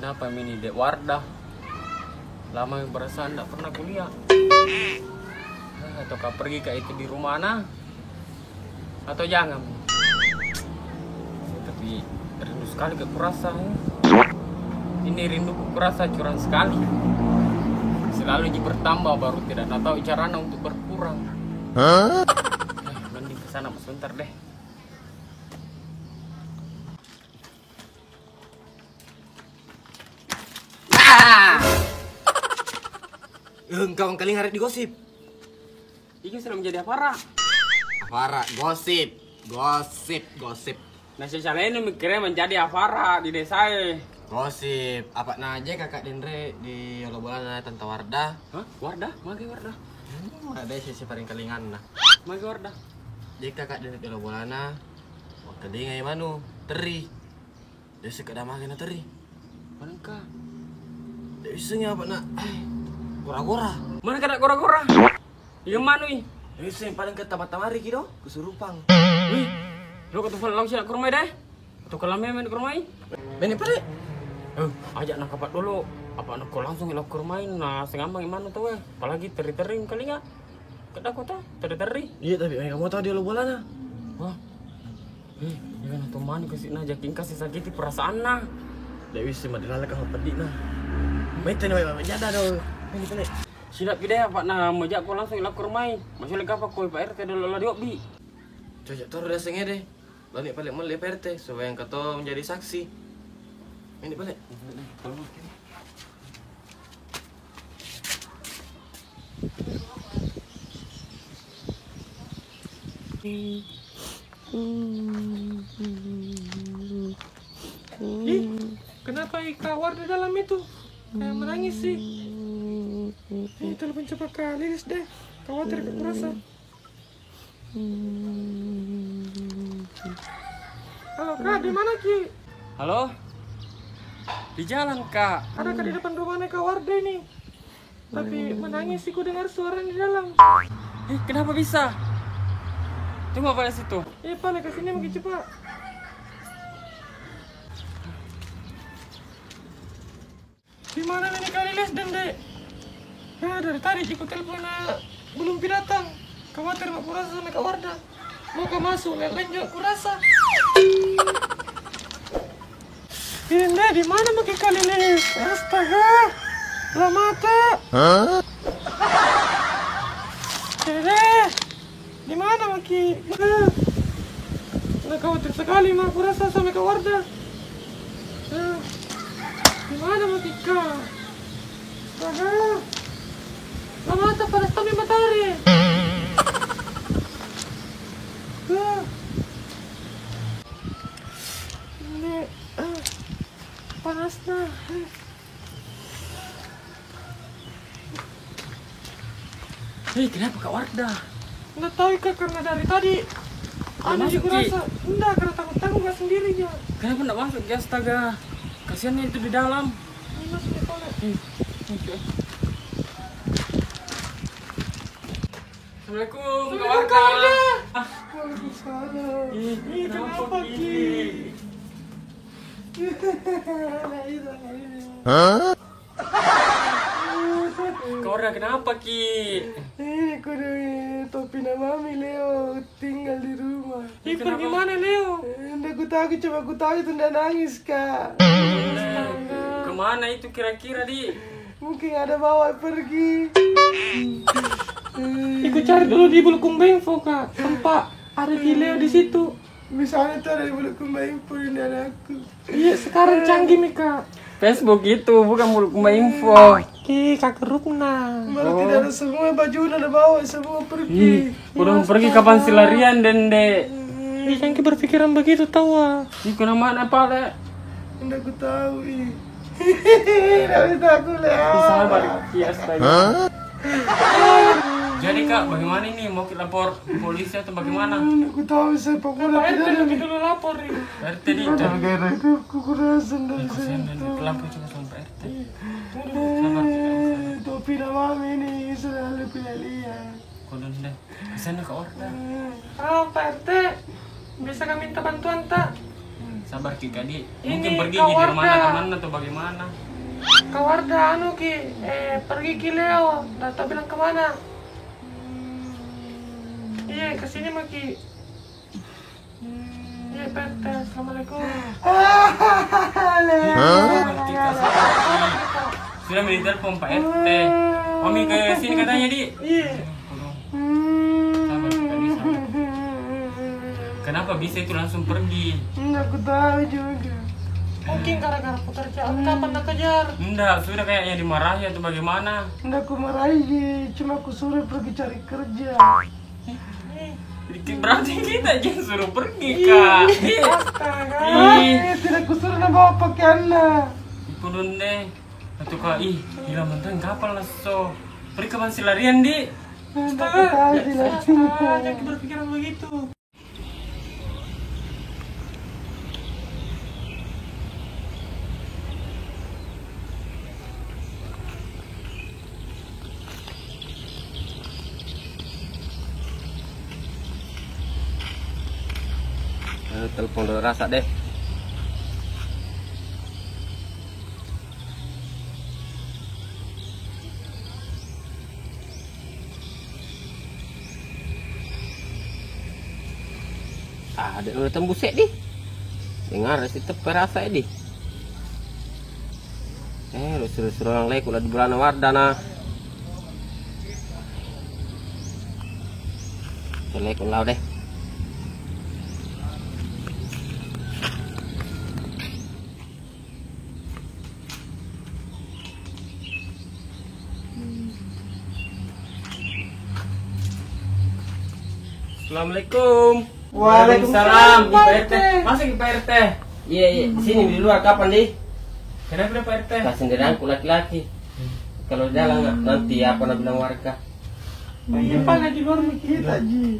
kenapa ini Dek Wardah? Lama yang perasaan tidak pernah kuliah. Atau kau pergi ke itu di rumah mana? Atau jangan? Tapi rindu sekali ke kurasa. Ini rindu ke kurasa curang sekali. Selalu bertambah baru tidak tahu caranya untuk berkurang. Mending kesana sebentar deh. Engkau kali ngaret di gosip. Ini sudah menjadi apa? Afara, gosip. Nah, saya ini mikirnya menjadi Afara di desa. Gosip. Apa aja kakak Dendre di Olobolan Tante Wardah. Hah? Wardah? Mage Wardah. Ada sisi paling kalingan nah. Mage Wardah. Jadi kakak Dendre di Olobolan waktu dia ngai manu teri. Dia sekadar makan teri. Manakah? Dia isengnya apa nak? Gora-gora. Mana kena gora-gora? Yang mana nih? Dia iseng paling ke tamat-tamari gitu, kesurupang. Wih, lo ketemu langsung ke rumah deh. Atau kalau main ke rumah? Bene pare. Ajak nak kapat dulu. Apa nak kau langsung ke rumah? Nah, sengambang gimana tuh? Apalagi teri-teri kali nggak? Kita kota teri-teri. Iya tapi kamu tahu dia Olobolan. Wah. Jangan tuh mana kasih nah jakin kasih sakiti perasaan nah. Dia iseng madilala ka pedih nah. Meten wae menjada do. Bene pare. Silap gede apa nah mejak kau langsung ke rumah. Masih lagi apa kau Pak RT dulu lah diobi. Cocok taruh dasengnya deh. Lalu balik mulai PRT supaya yang kata menjadi saksi. Ini balik. Kenapa Ikawar di dalam itu? Kayak menangis sih. Itu lebih cepat kali deh. Khawatir ke kurasa. Halo Kak, di mana Ki? Halo? Di jalan Kak. Ada Kak di depan rumahnya Kak Wardah nih. Tapi menangis sih, ku dengar suara di dalam. Kenapa bisa? Tunggu apa di situ? Paling kesini makin cepat. Di mana ini kali les dan dek? Dari tadi ikut telepon belum datang. Khawatir mak kurasa sama Kak Wardah. Mau ke masuk lain juga kurasa. Ini di mana makin kali les? Astaga, lah mata. Di mana makin? Nah, khawatir sekali mak kurasa sama Kak Wardah. Di mana makin Kak? Astaga. Lah mata panas kami matahari. Ini panas nah. Kenapa Kak Wardah? Nggak tahu Kak, karena dari tadi ada masuk, juga rasa. Enggak, karena takut nggak sendirinya. Kenapa enggak masuk ya astaga? Kasihan itu di dalam. Ini masuk di toilet. Assalamualaikum Kak Kak Wardah. Wardah. Waalaikumsalam. Kenapa Ki? Kak Wardah kenapa Ki? Ini kudu topi mami Leo tinggal di rumah. Kenapa? Pergi mana Leo? Nggak ku tahu itu nggak nangis Kak. Kemana itu kira-kira di? Mungkin ada bawa pergi. Ikut cari dulu di Bulukumba Info Kak. Tempat ada di Leo di situ. Misalnya tuh ada di Bulukumba Info ini ada aku. Iya sekarang canggih nih Kak. Facebook itu bukan Bulukumba Info. Ki Kak Kerupna. Malah tidak ada semua baju udah ada bawa semua pergi. Udah mau pergi kapan sih larian Dende? Canggih berpikiran begitu tahu ah. Iku nama apa le? Nggak ku tahu ih. Nggak bisa aku Leo. Bisa balik Ki astaga. Jadi Kak, bagaimana ini? Mau kita lapor polisi atau bagaimana? Aku tahu saya pokoknya tidak ada dulu lapor nih. RT di Gara-gara itu aku kurasan dari kasihan dan situ. pelapor cuma sampai RT. Topi mami ini selalu pilih lihat. Kodon deh. Kesana Kak Wardah. Pak RT, bisa kami minta bantuan tak? Sabar Kika di. Ini Mungkin pergi Kak di rumah Wardah. teman atau bagaimana? Kak Wardah pergi ke Leo, nggak tahu bilang kemana. Iya, kesini Maki. Iya, PT. Assalamualaikum. Sabar Kika, sabar Ki. Sudah ditelepon Pak RT. Omi ke sini katanya di. Iya. Sabar Kika di, sabar. Kenapa bisa itu langsung pergi? Nggak aku tahu juga. Mungkin gara-gara putar jam. Kapan nak kejar? Enggak, sudah kayaknya dimarahi atau bagaimana? Nggak aku marahi, cuma aku suruh pergi cari kerja. Berarti kita jangan suruh pergi Kak. Astaga. Ih. Tidak aku suruh bawa pakaiannya. Ikut deh. Atau Kak, hilang menteng kapal lah so. Pergi kapan si larian di? Nggak aku tahu silakan. Jangan berpikiran begitu. Telepon dulu rasa deh. Ada udah tembus di. Dengar si tepe rasa di. Lu suruh orang lain udah di bulan Wardana. Lek ulau deh. Assalamualaikum. Waalaikumsalam, Pak Pak RT. RT. Masuk Pak RT. Iya, di sini di luar kapan di? Kenapa Pak RT? Tak sendirian aku laki-laki. Kalau jalan nanti apa nak bilang warga? Iya, Pak, di luar kita, Ji.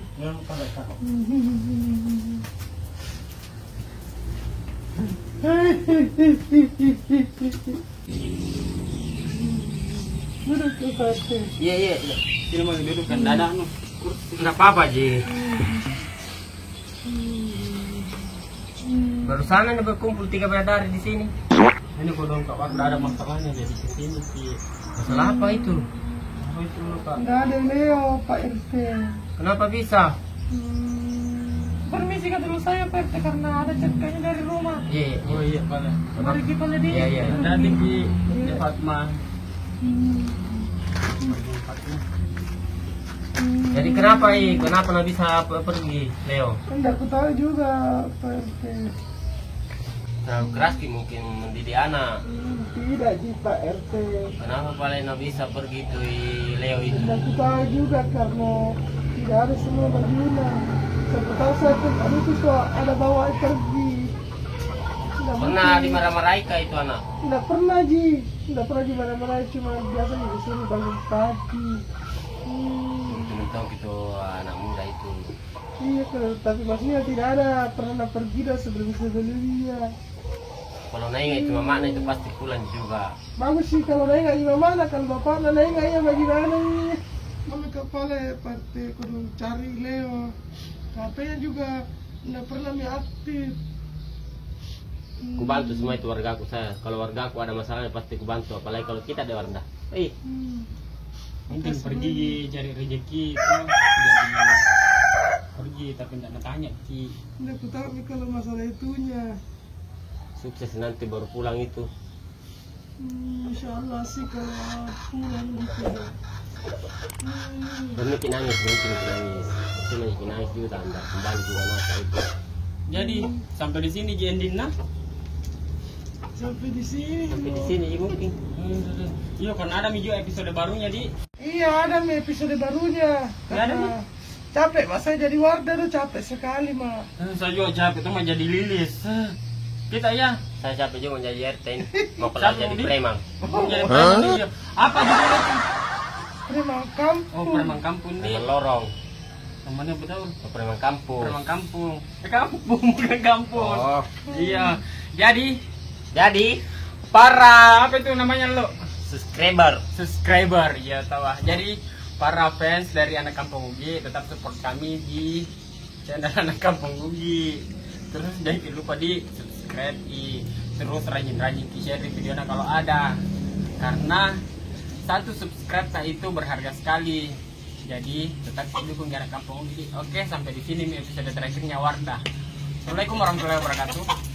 Duduk ke Pak RT. Iya. Sini mau duduk kan dada no. Enggak apa-apa, Ji. Barusan ada berkumpul 3 bidadari di sini. Ini kodong Kak Wardah ada masalahnya jadi kesini Ki. Masalah apa itu? Apa itu Kak? Nggak ada Leo, Pak RT. Kenapa bisa? Permisi kata dulu saya, Pak RT, karena ada ceritanya dari rumah. Iya. Oh iya Pak. Mari kita lihat dia. Iya. Jadi Ki, Fatma. Jadi kenapa Kenapa nggak bisa pergi, Leo? Enggak aku tahu juga, Pak RT. Terlalu keras Ki mungkin mendidik anak. Tidak, Ji, Pak RT. Kenapa paling nggak bisa pergi tuh Leo itu? Enggak aku tahu juga karena tidak ada semua berguna. Siapa tahu saya pun itu ada bawa pergi. Pernah dimarah-marahi kah itu anak? Enggak pernah, Ji. Enggak pernah dimana-mana, cuma biasanya disuruh bangun pagi. Untung gitu anak muda itu. Iya, tapi maksudnya tidak ada pernah pergi dah sebelum-sebelumnya. Kalau naik itu mamanya itu pasti pulang juga. Bagus sih kalau naik nggak gimana, kalau bapaknya naik nggak ya bagaimana nih? Mana kepala partai kudu cari Leo. HP-nya juga nggak pernah aktif. Ku bantu semua itu wargaku saya. Kalau wargaku ada masalahnya pasti ku bantu. Apalagi kalau kita ada Wardah. Mungkin pergi cari rezeki Kak. Jadi pergi tapi tidak tanya Ki. Nggak aku tahu nih kalau masalah itunya. Sukses nanti baru pulang itu. Insya Allah sih kalau pulang gitu. Mungkin nangis. Itu mungkin nangis juga tanda kembali juga masa itu. Jadi sampai di sini Jendin nah. Sampai di sini. Sampai di sini mungkin. Iya kan ada juga episode barunya di. Iya, ada nih episode barunya. Nggak ada nih. Capek mas, saya jadi Wardah tuh capek sekali mah. Saya juga capek tuh mau jadi lilis. Kita ya. Saya capek juga menjadi RT ini. Mau kelar jadi preman. Mau jadi preman iya. Apa judulnya itu? Preman kampung. Oh preman kampung di. Preman lorong. Namanya betul. Preman kampung. Preman kampung. Kampung bukan kampung. Oh. Iya. Jadi Para apa itu namanya lo? subscriber. Ya tahu ah. Jadi para fans dari Anak Kampung Ugi tetap support kami di channel Anak Kampung Ugi. Terus jangan lupa di subscribe subscribe terus rajin-rajin share videonya kalau ada, karena satu subscribe itu berharga sekali. Jadi tetap dukung Jarak Kampung. Oke, sampai di sini episode terakhirnya Wardah. Assalamualaikum warahmatullahi wabarakatuh.